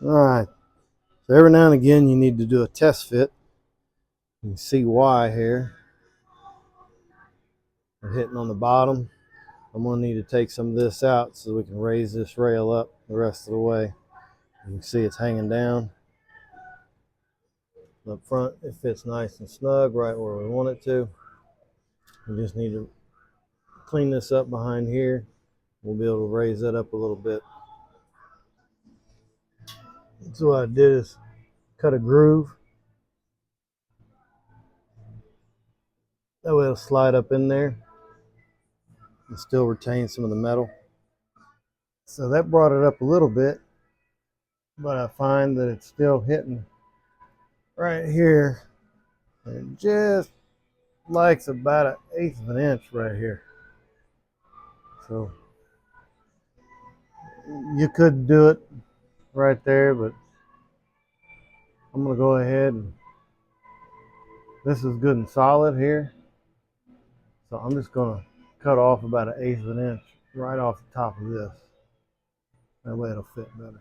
Alright, so every now and again you need to do a test fit. You can see why here. We're hitting on the bottom. I'm going to need to take some of this out so we can raise this rail up the rest of the way. You can see it's hanging down. Up front it fits nice and snug right where we want it to. We just need to clean this up behind here. We'll be able to raise that up a little bit. So what I did is cut a groove. That way it'll slide up in there and still retain some of the metal. So that brought it up a little bit, but I find that it's still hitting right here. And it just likes about 1/8 of an inch right here. So you could do it right there, but I'm going to go ahead and this is good and solid here. So I'm just going to cut off about 1/8 of an inch right off the top of this. That way it'll fit better.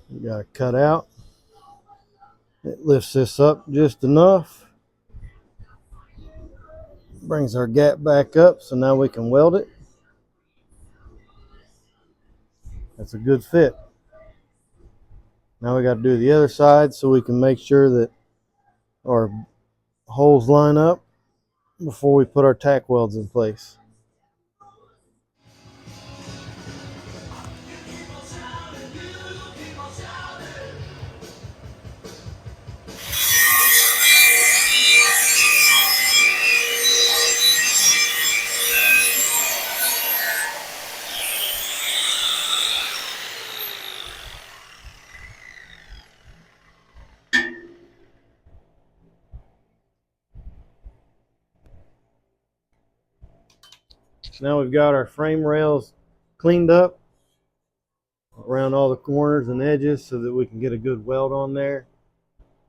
You got to cut out. It lifts this up just enough. Brings our gap back up, so now we can weld it. That's a good fit. Now we got to do the other side so we can make sure that our holes line up before we put our tack welds in place. So now we've got our frame rails cleaned up around all the corners and edges so that we can get a good weld on there.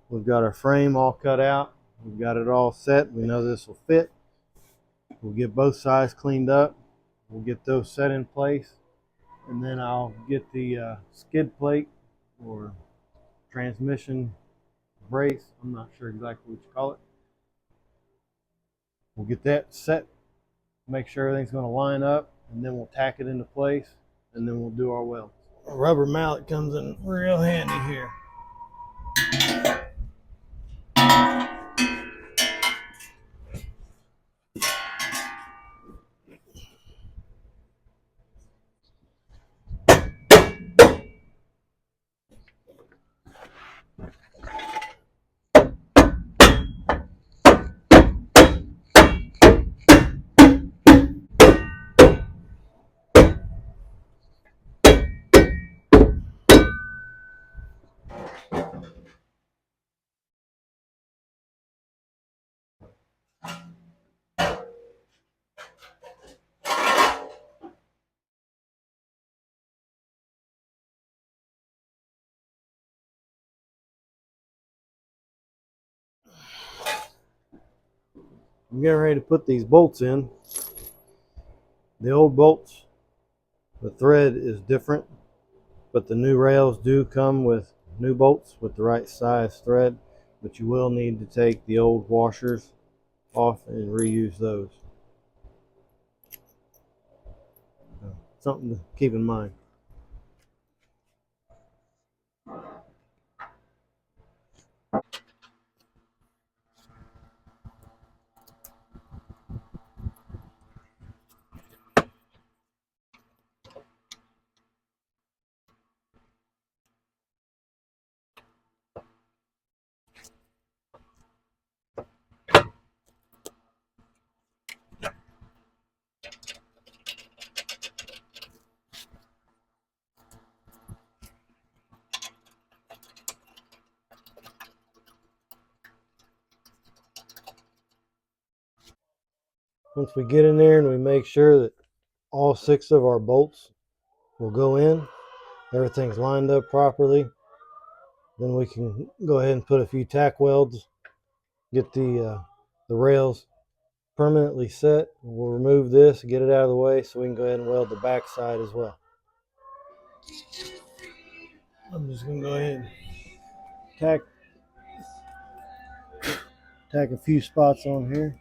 We've got our frame all cut out. We've got it all set. We know this will fit. We'll get both sides cleaned up. We'll get those set in place. And then I'll get the skid plate or transmission brace. I'm not sure exactly what you call it. We'll get that set, make sure everything's going to line up, and then we'll tack it into place, and then we'll do our welds. A rubber mallet comes in real handy here. I'm getting ready to put these bolts in. The old bolts, the thread is different, but the new rails do come with new bolts with the right size thread, but you will need to take the old washers off and reuse those. Something to keep in mind. Once we get in there and we make sure that all 6 of our bolts will go in, everything's lined up properly, then we can go ahead and put a few tack welds get the rails permanently set. We'll remove this, get it out of the way so we can go ahead and weld the back side as well. I'm just going to go ahead and tack a few spots on here.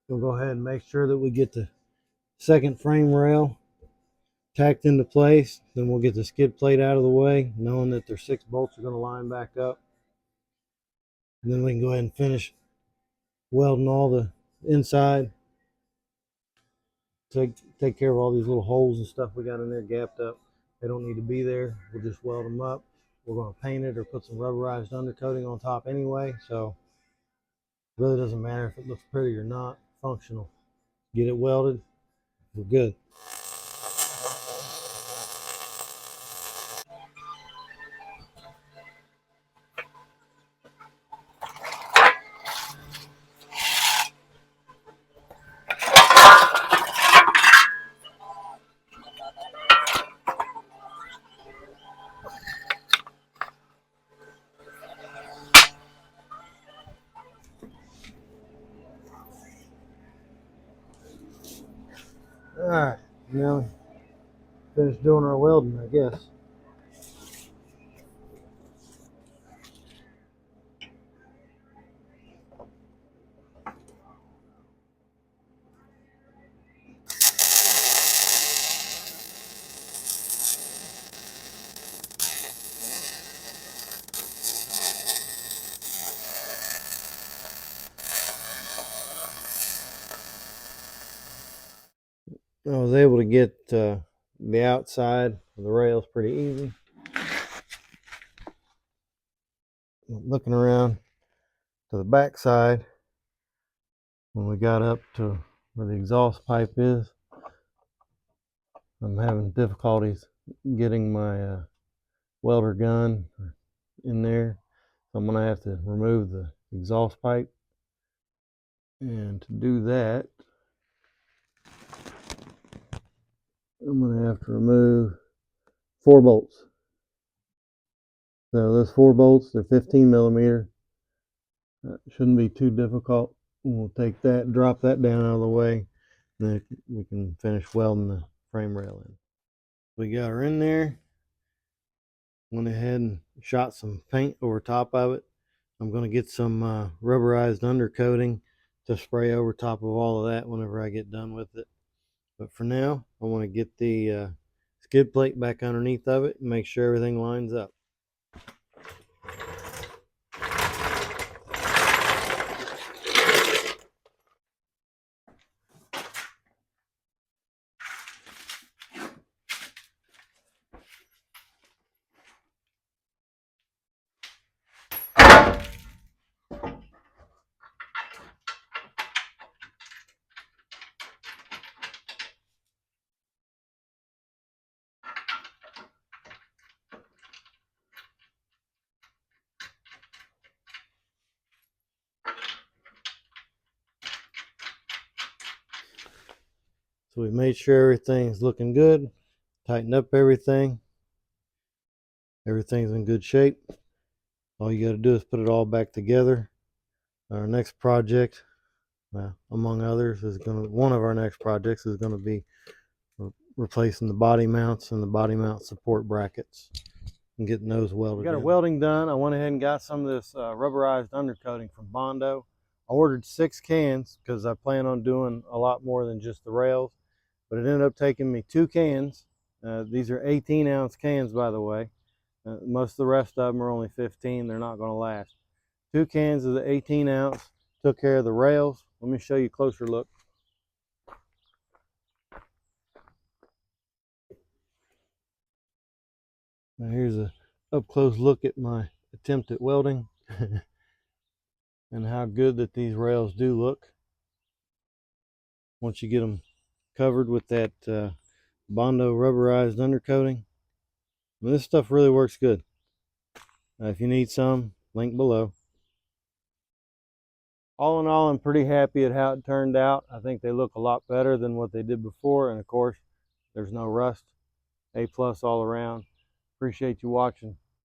We'll go ahead and make sure that we get the second frame rail tacked into place. Then we'll get the skid plate out of the way, knowing that their 6 bolts are going to line back up. And then we can go ahead and finish welding all the inside. Take care of all these little holes and stuff we got in there gapped up. They don't need to be there. We'll just weld them up. We're going to paint it or put some rubberized undercoating on top anyway, so it really doesn't matter if it looks pretty or not. Functional. Get it welded, we're good. All right, now finished doing our welding, I guess. I was able to get the outside of the rails pretty easy. Looking around to the back side, when we got up to where the exhaust pipe is, I'm having difficulties getting my welder gun in there. So I'm going to have to remove the exhaust pipe. And to do that, I'm going to have to remove 4 bolts. So those 4 bolts, they're 15 millimeter. Shouldn't be too difficult. We'll take that, drop that down out of the way, then we can finish welding the frame rail in. We got her in there. Went ahead and shot some paint over top of it. I'm going to get some rubberized undercoating to spray over top of all of that whenever I get done with it. But for now, I want to get the skid plate back underneath of it and make sure everything lines up. So we made sure everything's looking good, tighten up everything. Everything's in good shape. All you got to do is put it all back together. Our next project, among others, one of our next projects is going to be replacing the body mounts and the body mount support brackets and getting those welded. We got our welding done. I went ahead and got some of this rubberized undercoating from Bondo. I ordered 6 cans because I plan on doing a lot more than just the rails, but it ended up taking me 2 cans. These are 18-ounce cans, by the way. Most of the rest of them are only 15. They're not going to last. 2 cans of the 18 ounce took care of the rails. Let me show you a closer look. Now here's a up close look at my attempt at welding and how good that these rails do look once you get them covered with that Bondo rubberized undercoating. I mean, this stuff really works good. If you need some, link below. All in all, I'm pretty happy at how it turned out. I think they look a lot better than what they did before, and of course, there's no rust. A+ all around. Appreciate you watching.